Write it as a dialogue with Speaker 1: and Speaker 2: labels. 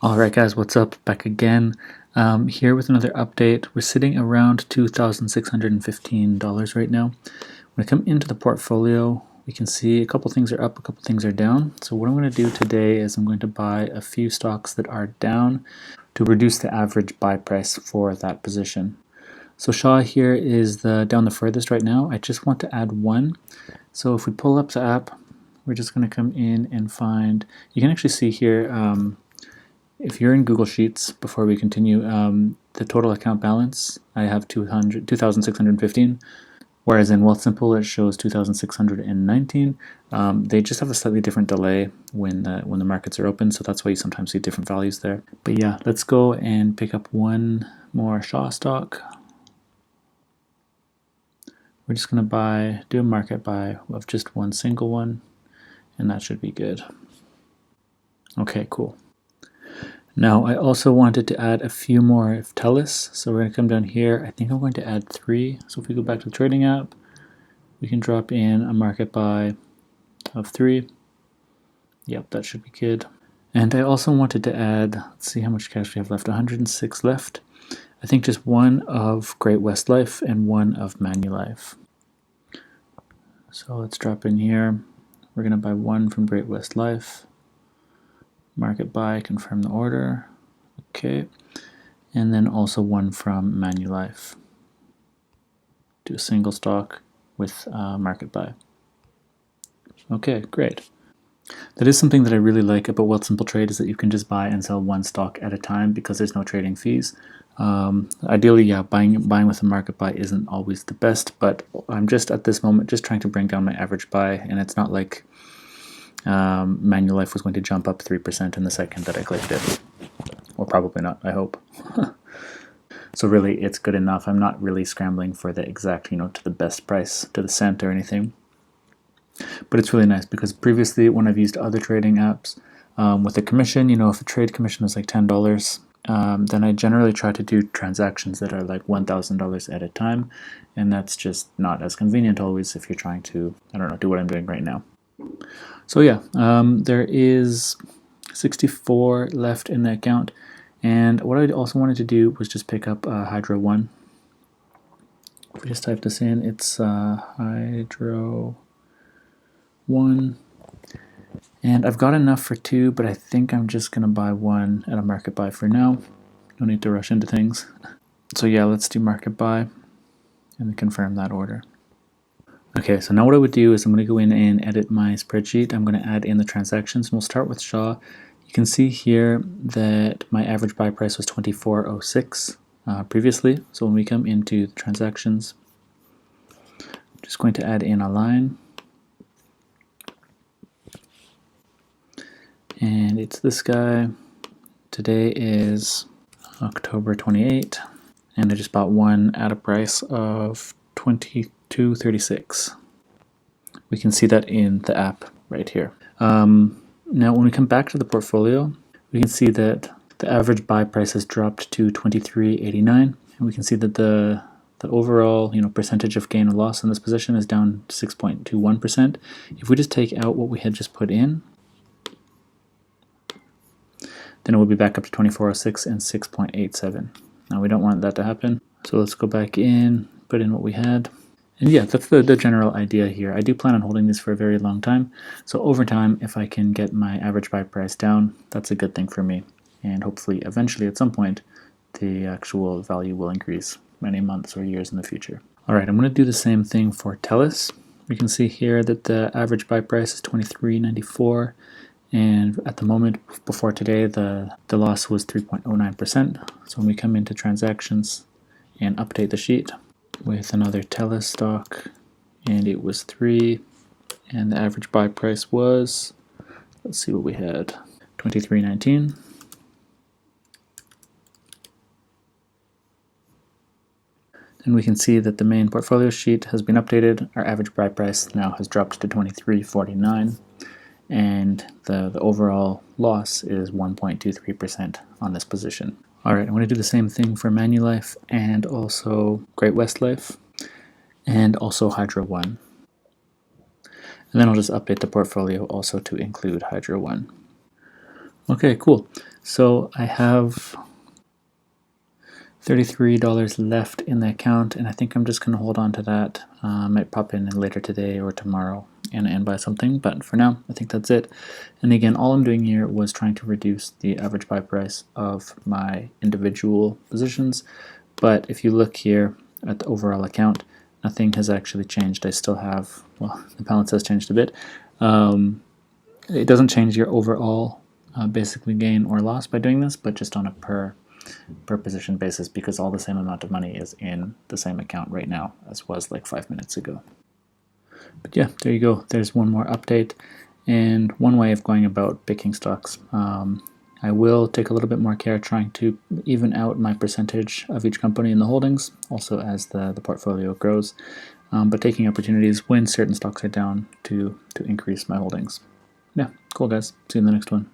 Speaker 1: Alright guys, what's up? Back again. Here with another update. We're sitting around $2,615 right now. When I come into the portfolio, we can see a couple things are up, a couple things are down. So what I'm going to do today is I'm going to buy a few stocks that are down to reduce the average buy price for that position. So Shaw here is down the furthest right now. I just want to add one. So if we pull up the app, we're just going to come in and find, you can actually see here, if you're in Google Sheets, before we continue, the total account balance, I have 2,615, whereas in Wealthsimple it shows 2,619. They just have a slightly different delay when the markets are open, so that's why you sometimes see different values there. But yeah, let's go and pick up one more Shaw stock. We're just going to do a market buy of just one single one, and that should be good. Okay, cool. Now I also wanted to add a few more of TELUS, so we're going to come down here. I think I'm going to add 3. So if we go back to the trading app, we can drop in a market buy of 3. Yep, that should be good. And I also wanted to add, let's see how much cash we have left, 106 left. I think just one of Great-West Life and one of Manulife. So let's drop in here. We're going to buy one from Great-West Life. Market buy, confirm the order. Okay. And then also one from Manulife. Do a single stock with market buy. Okay, great. That is something that I really like about Wealthsimple Trade, is that you can just buy and sell one stock at a time because there's no trading fees. Ideally, yeah, buying with a market buy isn't always the best, but I'm just at this moment just trying to bring down my average buy, and it's not like Manulife was going to jump up 3% in the second that I clicked it. Or probably not, I hope. So really, it's good enough. I'm not really scrambling for the exact, to the best price, to the cent or anything. But it's really nice because previously when I've used other trading apps, with a commission, if a trade commission is like $10, then I generally try to do transactions that are like $1,000 at a time. And that's just not as convenient always if you're trying to, do what I'm doing right now. So yeah, there is 64 left in the account, and what I also wanted to do was just pick up Hydro 1. If we just type this in, it's Hydro 1, and I've got enough for 2, but I think I'm just going to buy one at a market buy for now. No need to rush into things. So yeah, let's do market buy and confirm that order. Okay, so now what I would do is I'm going to go in and edit my spreadsheet. I'm going to add in the transactions, and we'll start with Shaw. You can see here that my average buy price was $24.06 previously. So when we come into the transactions, I'm just going to add in a line. And it's this guy. Today is October 28, and I just bought one at a price of $22.36. We can see that in the app right here. Now when we come back to the portfolio, we can see that the average buy price has dropped to $23.89, and we can see that the overall percentage of gain or loss in this position is down 6.21%. If we just take out what we had just put in, then it will be back up to 24.06 and 6.87. Now we don't want that to happen, so let's go back in, put in what we had. And yeah, that's the general idea here. I do plan on holding this for a very long time, so over time, if I can get my average buy price down, that's a good thing for me. And hopefully, eventually, at some point, the actual value will increase many months or years in the future. All right, I'm going to do the same thing for TELUS. We can see here that the average buy price is $23.94, and at the moment, before today, the loss was 3.09%. So when we come into transactions and update the sheet with another TELUS stock, and it was 3, and the average buy price was, let's see what we had, $23.19. And we can see that the main portfolio sheet has been updated. Our average buy price now has dropped to $23.49, and the overall loss is 1.23% on this position. Alright, I'm going to do the same thing for Manulife and also Great-West Life and also Hydro 1. And then I'll just update the portfolio also to include Hydro 1. Okay, cool. So I have $33 left in the account, and I think I'm just going to hold on to that. Might pop in later today or tomorrow and buy something, but for now I think that's it. And again, all I'm doing here was trying to reduce the average buy price of my individual positions, but if you look here at the overall account, nothing has actually changed. I still have, well, the balance has changed a bit. It doesn't change your overall basically gain or loss by doing this, but just on a per position basis, because all the same amount of money is in the same account right now as was like 5 minutes ago. But yeah, there you go. There's one more update and one way of going about picking stocks. I will take a little bit more care trying to even out my percentage of each company in the holdings, also as the portfolio grows, but taking opportunities when certain stocks are down to increase my holdings. Yeah, cool guys. See you in the next one.